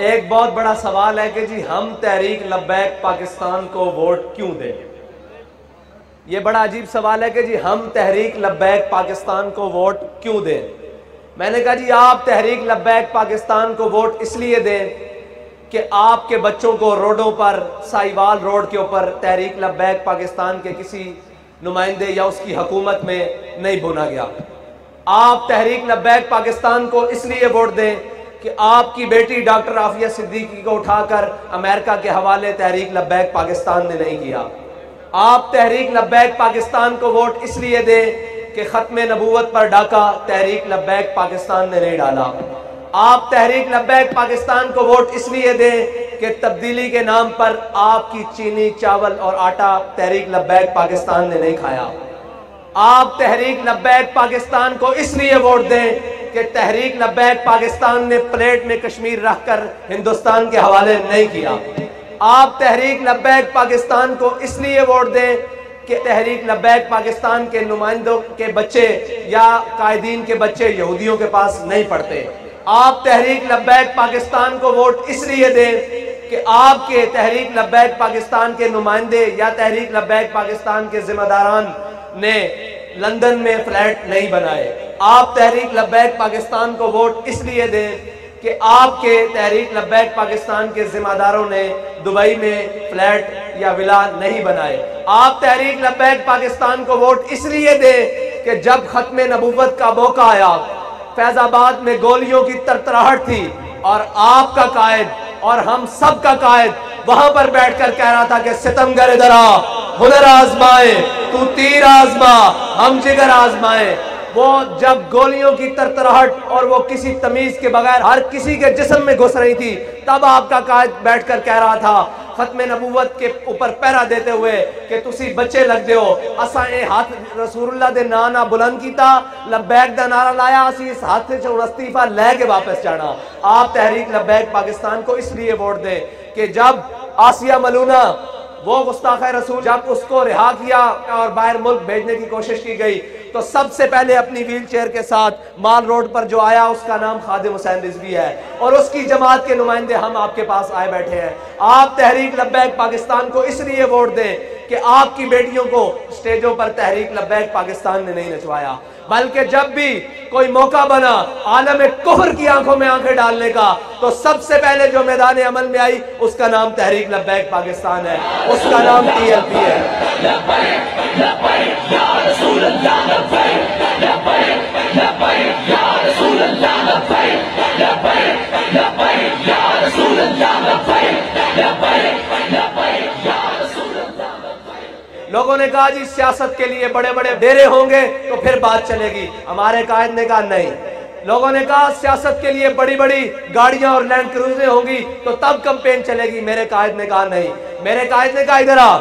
एक बहुत बड़ा सवाल है कि जी हम तहरीक लब्बैक पाकिस्तान को वोट क्यों दें। ये बड़ा अजीब सवाल है कि जी हम तहरीक लब्बैक पाकिस्तान को वोट क्यों दें। मैंने कहा जी आप तहरीक लब्बैक पाकिस्तान को वोट इसलिए दें कि आपके बच्चों को रोडों पर, साहिवाल रोड के ऊपर तहरीक लब्बैक पाकिस्तान के किसी नुमाइंदे या उसकी हुकूमत में नहीं भुना गया। आप तहरीक लब्बैक पाकिस्तान को इसलिए वोट दें कि आपकी बेटी डॉक्टर आफिया सिद्दीकी को उठाकर अमेरिका के हवाले तहरीक लब्बैक पाकिस्तान ने नहीं किया। आप तहरीक लब्बैक पाकिस्तान को वोट इसलिए दें कि खत्म नबूवत पर डाका तहरीक लब्बैक पाकिस्तान ने नहीं डाला। आप तहरीक लब्बैक पाकिस्तान को वोट इसलिए दें कि तब्दीली के नाम पर आपकी चीनी, चावल और आटा तहरीक लब्बैक पाकिस्तान ने नहीं खाया। आप तहरीक लब्बैक पाकिस्तान को इसलिए वोट दें कि तहरीक लब्बैक पाकिस्तान ने प्लेट में कश्मीर रखकर हिंदुस्तान के हवाले नहीं किया। आप तहरीक लब्बैक पाकिस्तान को इसलिए वोट दें कि तहरीक लब्बैक पाकिस्तान के नुमाइंदों के बच्चे या कायदीन के बच्चे यहूदियों के पास नहीं पढ़ते। आप तहरीक लब्बैक पाकिस्तान को वोट इसलिए दें कि आपके तहरीक लब्बैक पाकिस्तान के नुमाइंदे या तहरीक लब्बैक पाकिस्तान के जिम्मेदारान ने लंदन में फ्लैट नहीं बनाए। आप तहरीक लब्बैक पाकिस्तान को वोट इसलिए दें कि आपके तहरीक लब्बैक पाकिस्तान के जिम्मेदारों ने दुबई में फ्लैट या विला नहीं बनाए। आप तहरीक लब्बैक पाकिस्तान को वोट इसलिए दें कि जब खत्म नबूवत का मौका आया, फैजाबाद में गोलियों की तरतराहट थी और आपका कायद और हम सब का कायद वहां पर बैठकर कह रहा था कि सितमगर इधर आ, हुनर आजमाए, तू तीर आजमा, हम जिगर आजमाए। वो जब गोलियों की तरतराहट और वो किसी तमीज के बगैर हर किसी के जिस्म में घुस रही थी, तब आपका कायद बैठकर कह रहा था खत्म नबूवत के ऊपर पहरा देते हुए कि तुसी बच्चे लगते हो, असा ए हाथ रसूलुल्लाह दे ना बुलंद कीता, लब्बैक दा नारा लाया, असी इस हाथ से इस्तीफा लेके वापस जाना। आप तहरीक लब्बैक पाकिस्तान को इसलिए वोट दें कि जब आसिया मलूना वो गुस्ताख रसूल जब उसको रिहा किया और बाहर मुल्क भेजने की कोशिश की गई, तो सबसे पहले अपनी व्हील चेयर के साथ माल रोड पर जो आया उसका नाम खादिम हुसैन रिजवी है और उसकी जमात के नुमाइंदे हम आपके पास आए बैठे हैं। आप तहरीक लब्बैक पाकिस्तान को इसलिए वोट दें कि आपकी बेटियों को स्टेजों पर तहरीक लब्बैक पाकिस्तान ने नहीं नचवाया, बल्कि जब भी कोई मौका बना आलम कुफ्र की आंखों में आंखें डालने का, तो सबसे पहले जो मैदान अमल में आई उसका नाम तहरीक लब्बैक पाकिस्तान है, उसका नाम TLP है। लोगों ने कहा जी सियासत के लिए बड़े बड़े डेरे होंगे तो फिर बात चलेगी। हमारे कायद ने कहा नहीं। लोगों ने कहा सियासत के लिए बड़ी बड़ी गाड़ियां और लैंड क्रूजरें होंगी तो तब कैंपेन चलेगी। मेरे कायद ने कहा नहीं। मेरे कायद ने कहा इधर आ।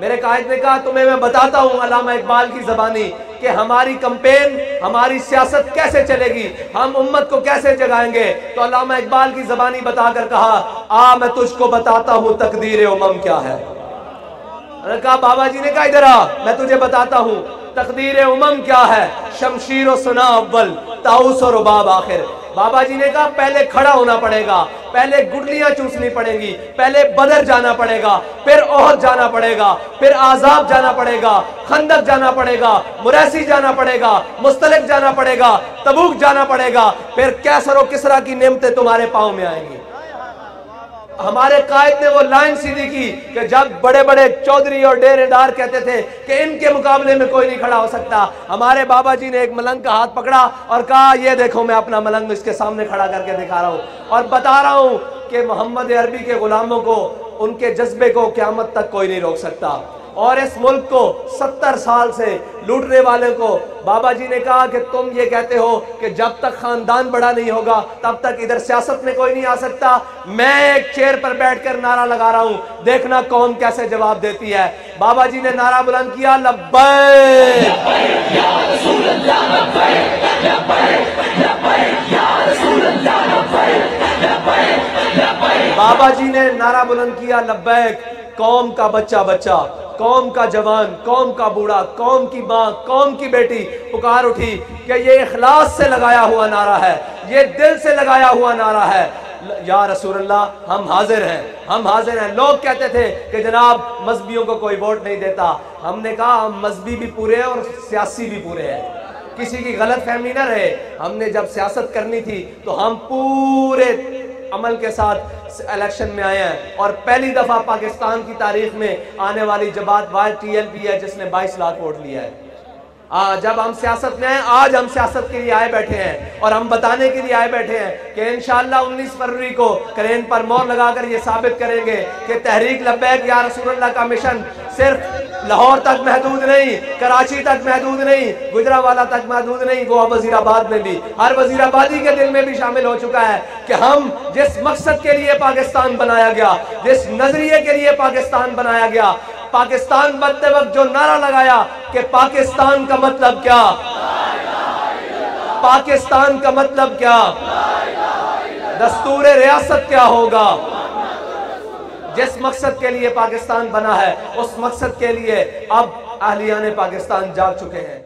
मेरे कायद ने कहा तुम्हें मैं बताता हूं अल्लामा इकबाल की जबानी कि हमारी कैंपेन, हमारी सियासत कैसे चलेगी, हम उम्मत को कैसे जगाएंगे। तो अल्लामा इकबाल की जबानी बताकर कहा आ मैं तुझको बताता हूं तकदीर उम्म क्या है। कहा बाबा जी ने कहा इधर आ मैं तुझे बताता हूं तकदीर उम्म क्या है। शमशीर और सुना अव्वल, ताउस और रुबाब आखिर। बाबा जी ने कहा पहले खड़ा होना पड़ेगा, पहले गुठलियां चूसनी पड़ेंगी, पहले बदर जाना पड़ेगा, फिर ओहद जाना पड़ेगा, फिर आजाब जाना पड़ेगा, खंदक जाना पड़ेगा, मुरैसी जाना पड़ेगा, मुस्तलिक जाना पड़ेगा, तबूक जाना पड़ेगा, फिर कैसर और किसरा की नेमतें तुम्हारे पांव में आएंगी। हमारे कायद ने वो लाइन सीधी की कि जब बड़े बड़े चौधरी और डेरेदार कहते थे कि इनके मुकाबले में कोई नहीं खड़ा हो सकता, हमारे बाबा जी ने एक मलंग का हाथ पकड़ा और कहा ये देखो मैं अपना मलंग इसके सामने खड़ा करके दिखा रहा हूं और बता रहा हूं कि मोहम्मद अरबी के गुलामों को, उनके जज्बे को क़यामत तक कोई नहीं रोक सकता। और इस मुल्क को 70 साल से लूटने वाले को बाबा जी ने कहा कि तुम ये कहते हो कि जब तक खानदान बड़ा नहीं होगा तब तक इधर सियासत में कोई नहीं आ सकता। मैं एक चेयर पर बैठकर नारा लगा रहा हूं, देखना कौन कैसे जवाब देती है। बाबा जी ने नारा बुलंद किया लब्बैक। बाबा जी ने नारा बुलंद किया लब्बैक। कौम का बच्चा बच्चा, कौम का जवान, कौम का बूढ़ा, कौम की माँ, कौम की बेटी पुकार उठी कि ये इखलास से लगाया हुआ नारा है, ये दिल से लगाया हुआ नारा है। या रसूलल्लाह हम हाजिर हैं, हम हाजिर हैं। लोग कहते थे कि जनाब मजहबियों को कोई वोट नहीं देता। हमने कहा हम मजहबी भी पूरे हैं और सियासी भी पूरे हैं, किसी की गलत फहमी ना रहे। हमने जब सियासत करनी थी तो हम पूरे अमल के साथ इलेक्शन में आए हैं और पहली दफा पाकिस्तान की तारीख में आने वाली जमात वाहिद TLP है जिसने 22 लाख वोट लिया है। जब हम सियासत में आए, आज हम सियासत के लिए आए बैठे हैं और हम बताने के लिए आए बैठे हैं कि इंशाअल्लाह 19 फरवरी को करेन पर मोहर लगाकर ये साबित करेंगे कि तहरीक लब्बैक या रसूलुल्लाह का मिशन सिर्फ लाहौर तक महदूद नहीं, कराची तक महदूद नहीं, गुजरावाला तक महदूद नहीं, वो वजीराबाद में भी, हर वजीराबादी के दिल में भी शामिल हो चुका है कि हम जिस मकसद के लिए पाकिस्तान बनाया गया, जिस नजरिए के लिए पाकिस्तान बनाया गया, पाकिस्तान बनते वक्त जो नारा लगाया कि पाकिस्तान का मतलब क्या, पाकिस्तान का मतलब क्या, दस्तूर रियासत क्या होगा, जिस मकसद के लिए पाकिस्तान बना है उस मकसद के लिए अब अहलियाने पाकिस्तान जाग चुके हैं।